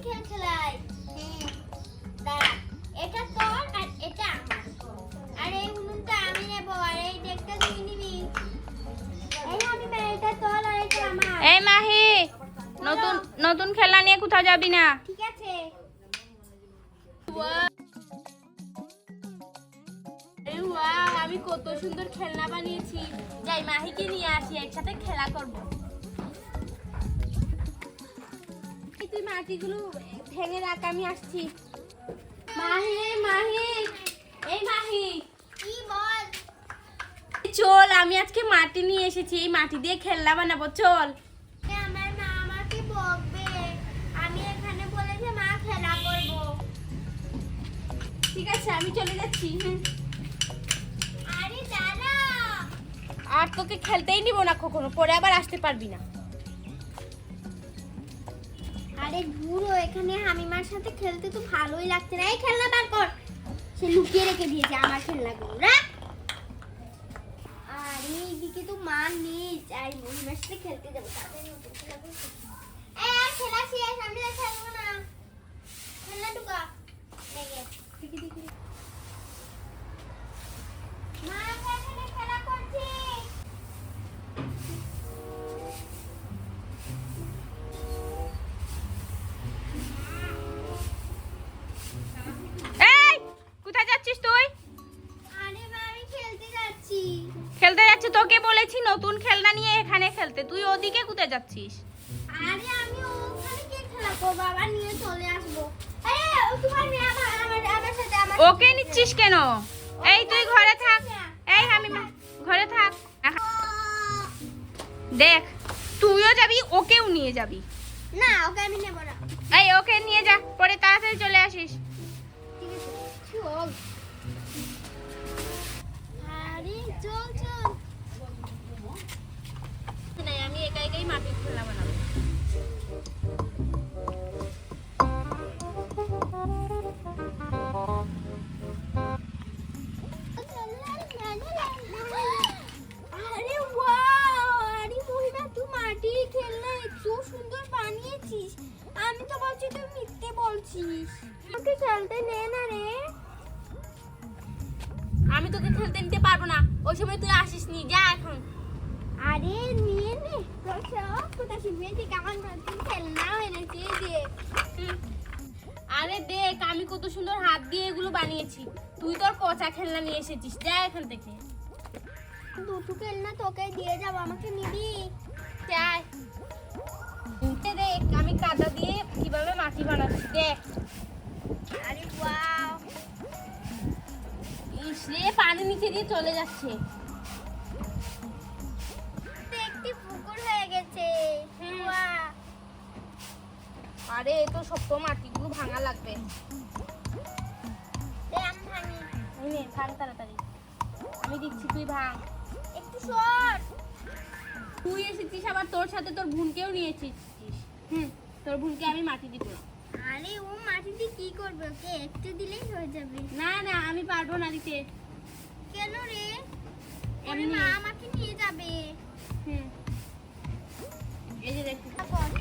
খেলাই। দাঁড়া, এটা তোর আর এটা আমার। আর এই উনুনটা আমি নেব আর এই ডেকটা তুই নিবি। এই আমি এটা তোর আর এটা আমার। এই মাহি, নতুন নতুন খেলনা নিয়ে কোথাও যাবি না? ঠিক আছে। আমি কত সুন্দর খেলনা বানিয়েছি। যাই মাহিকে নিয়ে আসি, একসাথে খেলা করব। তুই মাটিগুলো ভেঙে রাখ, আমি আসছি। মাহি, মাহি, এই মাহি, কি বল? চল, আমি আজকে মাটি নিয়ে এসেছি, এই মাটি দিয়ে খেলনা বানাবো, চল। আমার মা আমাকে বকবে। আমি এখানে বলেছি মা খেলা করব। ঠিক আছে, আমি চলে যাচ্ছি। আরে দাঁড়া। আর তোকে খেলতেই নিব না কখনো, পরে আবার আসতে পারবি না। আরে বুড়ো, এখানে হামিমার সাথে খেলতে তো ভালোই লাগছে না। এই খেলনা বার কর। সে লুকিয়ে রেখে দিয়েছে আমার খেলনাগুলো। রাখ। আর এইদিকে তো মা নেই, আর মহিমার সাথে খেলতে যাবো। তাদের নতুন খেলাগুলো এই আর খেলা শেষ, আমি আর খেলবো না। খেলনা ঢুকা দেখে দেখি দেখি। মা আমরা এখানে খেলা করছি। এই, কোথায় যাচ্ছিস তুই? আরে মা আমি খেলতে যাচ্ছি। খেলতে যাচ্ছি, তোকে বলেছি নতুন খেলনা নিয়ে এখানে খেলতে, তুই ওদিকে কোথায় যাচ্ছিস? আরে আমি ওখানে কি খেলা করবো, আবার নিয়ে চলে আসবো। আরে তোমার মেয়ে আমার সাথে আমার ওকে নিচ্ছিস কেন? এই তুই ঘরে থাক। এই আমি ঘরে থাক। দেখ, তুইও যাবি, ওকেও নিয়ে যাবি। না, ওকে আমি নেব না। এই ওকে নিয়ে যা, পরে তাড়াতাড়ি চলে আসিস। ঠিক আছে চল। আরে চল চল। নাই, আমি একা একাই মাটির খেলনা বানাবো। আরে ওয়াও, আরে মহিমা তুই মাটির খেলনা এত সুন্দর বানিয়েছিস। আমি তো বলছি তুই মিথ্যে বলছিস। আমাকে খেলতে নে না রে। আমি তোকে খেলতে নিতে পারবো না, ওই সময় তুই আসিস নি, যা এখন। আরে নিয়ে নে, তোর সব কথা শিখবে। ঠিক আমার নতুন খেলনা এনেছে যে। আরে দেখ, আমি কত সুন্দর হাত দিয়ে এগুলো বানিয়েছি, তুই তোর পচা খেলনা নিয়ে এসেছিস, যা এখান থেকে। দুটো খেলনা তোকে দিয়ে যাবো, আমাকে নিবি? যাই। দেখ আমি কাদা দিয়ে কিভাবে মাটি বানাচ্ছি, দেখ। আরে ওয়াও, ইস রে, পানি নিচে দিয়ে চলে যাচ্ছে। একটি পুকুর হয়ে গেছে। ওয়াও, আরে এ তো শক্ত, মাটিগুলো ভাঙা লাগবে। দে আমি ভাঙি। এই নে, ভাঙ তাড়াতাড়ি, আমি দিচ্ছি, তুই ভাঙ। একটু শর্ট। তুই এসেছিস, আবার তোর সাথে তোর বোনকেও নিয়ে এসেছিস। তোর বোনকে আমি মাটি দিব না। আরে ও মাটিতে কি করবে, ওকে একটু দিলেই হয়ে যাবে। না না, আমি পারবো না দিতে। কেন রে? ওরে এমনি। মা আমাকে নিয়ে যাবে। এই যে দেখ, বস,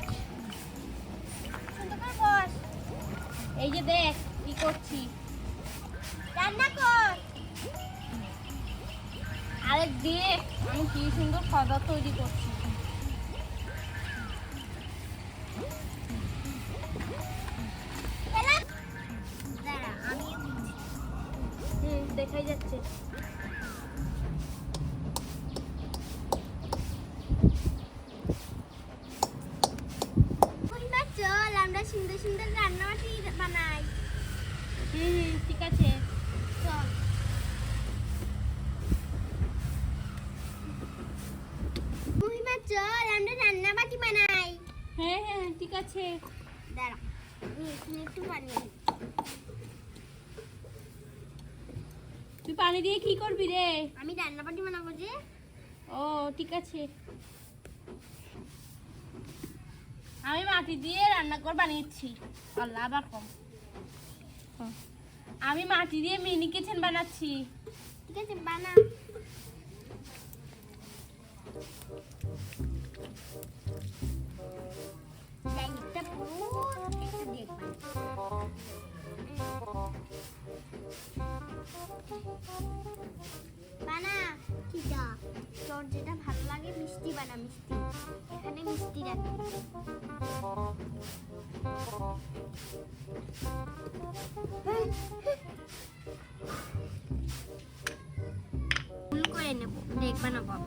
সুন্দর করে বস। এই যে দেখ কি করছি। রান্না কর। আরে দেখ আমি কি সুন্দর খাবার তৈরি করছি। খেলা। দাঁড়া আমিও দিচ্ছি। দেখাই যাচ্ছে। মহিমা চল আমরা সুন্দর সুন্দর রান্নাবাটি বানাই। ঠিক আছে, চল। মহিমা চল আমরা রান্নাবাটি বানাই। হ্যাঁ হ্যাঁ ঠিক আছে। দাঁড়া আমি এখানে একটু বানিয়ে নিই। তুই পানি দিয়ে কি করবি রে? আমি রান্নাবাটি বানাবো যে। ও ঠিক আছে, আমি মাটি দিয়ে রান্নাঘর বানিয়েছি। আল্লাহ আবার কম। আমি মাটি দিয়ে মিনি কিচেন বানাচ্ছি। ঠিক আছে বানা। যাই একটা একটু দেখ। বানা কিটা তোর যেটা ভালো লাগে মিষ্টি বানা, মিষ্টি এখানে মিষ্টি রাখবি। ফুল করে নেব, দেখবা না বাবা।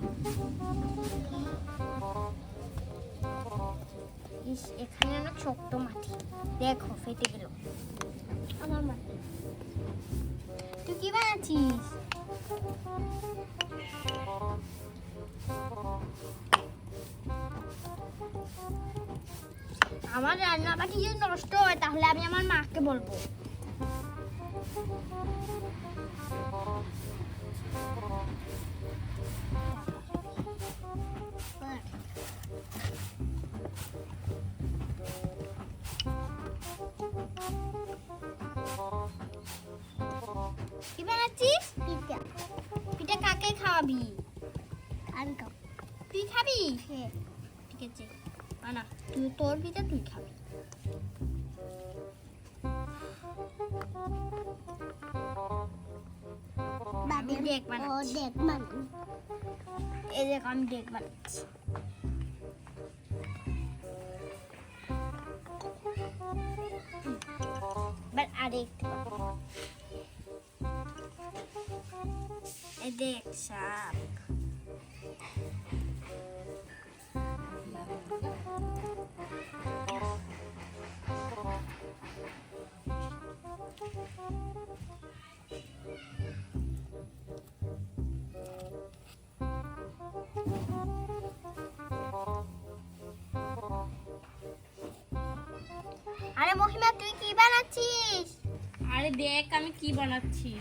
ইস, এখানে অনেক শক্ত মাটি, দেখো ফেটে গেল আমার মাটি। তুই কি বানাচ্ছিস? আমার রান্না বাটি যদি নষ্ট হয় তাহলে আমি আমার মাকে বলবো। কি বানাচ্ছিস? পিঠা। পিঠা কাকে খাওয়াবি? আমি খাবো। তুই খাবি? হ্যাঁ। ঠিক আছে, বানা। তুই তোর পিঠা তুই খাবি। আমি দেখ বানাচ্ছি। এই দেখ আমি দেখ বানাচ্ছি। আরেকটু এই দেখ সাপ। আরে মহিমা তুই কি বানাচ্ছিস? আরে দেখ আমি কি বানাচ্ছি,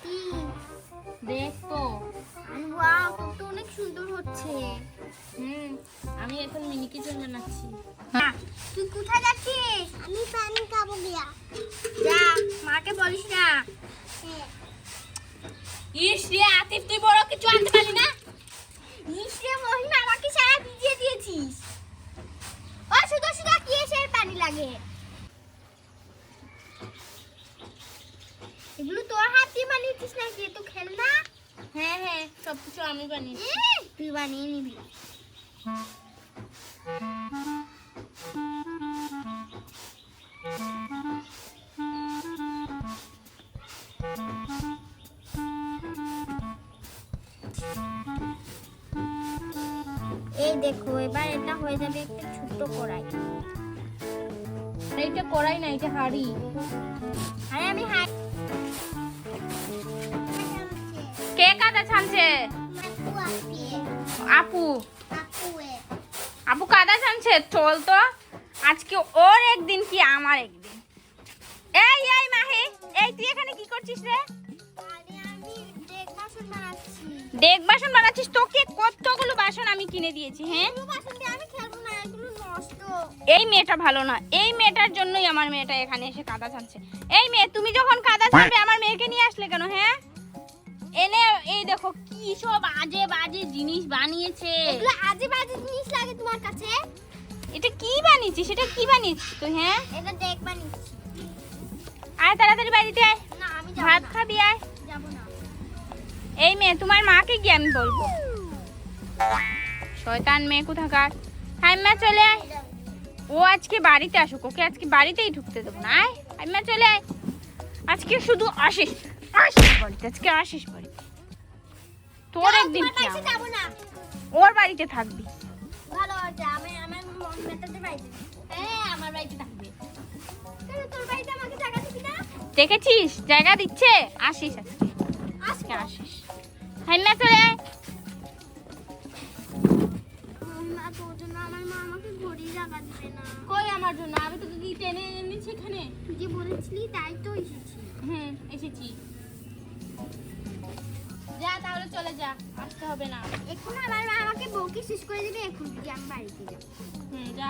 কি দেখ তো। ওয়াও, তো অনেক সুন্দর হচ্ছে। আমি এখন মিনি কিচেন বানাচ্ছি। তুই কোথায় যাচ্ছিস? আমি পানি খাবো গিয়া। যা, মাকে বলিস না। ইস রে আতিফ, তুই বড় কিছু আনতে পারলি না? ইস রে মহিমা, আমাকে সারা ভিজিয়ে দিয়েছিস। ও শুধু শুধু কি এসে পানি লাগে? এগুলো তোর হাত দিয়ে বানিয়েছিস নাকি? তো খেলনা? হ্যাঁ হ্যাঁ, সবকিছু আমি বানিয়েছি। তুই বানিয়ে নিবি। এই দেখো, এবার এটা হয়ে যাবে একটা ছোট্ট কড়াই। এইটা কড়াই না, এটা হাঁড়ি। আরে আমি কে কাদা ছানছে? আপু। আপু কাদা ছানছে। চল তো, আজকে ওর একদিন কি আমার একদিন। এই এই মাহি, এই তুই এখানে কি করছিস রে? দেখ বাসন বানাচ্ছিস? তোকে কতগুলো বাসন আমি কিনে দিয়েছি। হ্যাঁ, এই মেয়েটা ভালো না, এই মেয়েটার জন্যই আমার মেয়েটা এখানে এসে কাদা ছানছে। এই মেয়ে, তুমি যখন কাদা ছানবে আমার মেয়েকে নিয়ে আসলে কেন? হ্যাঁ, এনে এই দেখো কি সব আজে বাজে জিনিস বানিয়েছে। এগুলো আজে বাজে জিনিস লাগে তোমার কাছে? এটা কি বানিয়েছিস? এটা কি বানিয়েছিস তুই? হ্যাঁ, এটা দেখ বানিয়েছি। আয় তাড়াতাড়ি বাড়িতে আয়, না আমি ভাত খাবি, আয়। যাব না। এই মেয়ে, তোমার মাকে গিয়ে আমি বলবো। শয়তান মেয়ে কোথাকার। হ্যাঁ মা, চলে আয়। ও আজকে বাড়িতে আসুক, ওকে আজকে বাড়িতেই ঢুকতে দেবো না। আয় মা, চলে আয়। আজকে শুধু আসিস আসিস বাড়িতে, আজকে আসিস বাড়িতে। তোর একদিন কি আমার? যাব না। ওর বাড়িতে থাকবি। ভালো আছে, আমি আমার মন মেটাতে বাড়িতে। হ্যাঁ, আমার বাড়িতে থাকবি। কেন তোর বাড়িতে আমাকে জায়গা দিবি না? দেখেছিস জায়গা দিচ্ছে? আসিস আজকে আসিস। হ্যাঁ মা, চলে আয়। মা, তোর জন্য আমার মা আমাকে ঘড়ি জায়গা দিবে না। কই আমার জন্য? আমি তোকে কি টেনে এনেছি এখানে? তুই যে বলেছিলি তাই তো এসেছি। এসেছি। যা তাহলে, চলে যা, আসতে হবে না। এখন আমার মা আমাকে বউকে শেষ করে দিবে, এখন আমি বাড়িতে যাবো। যা।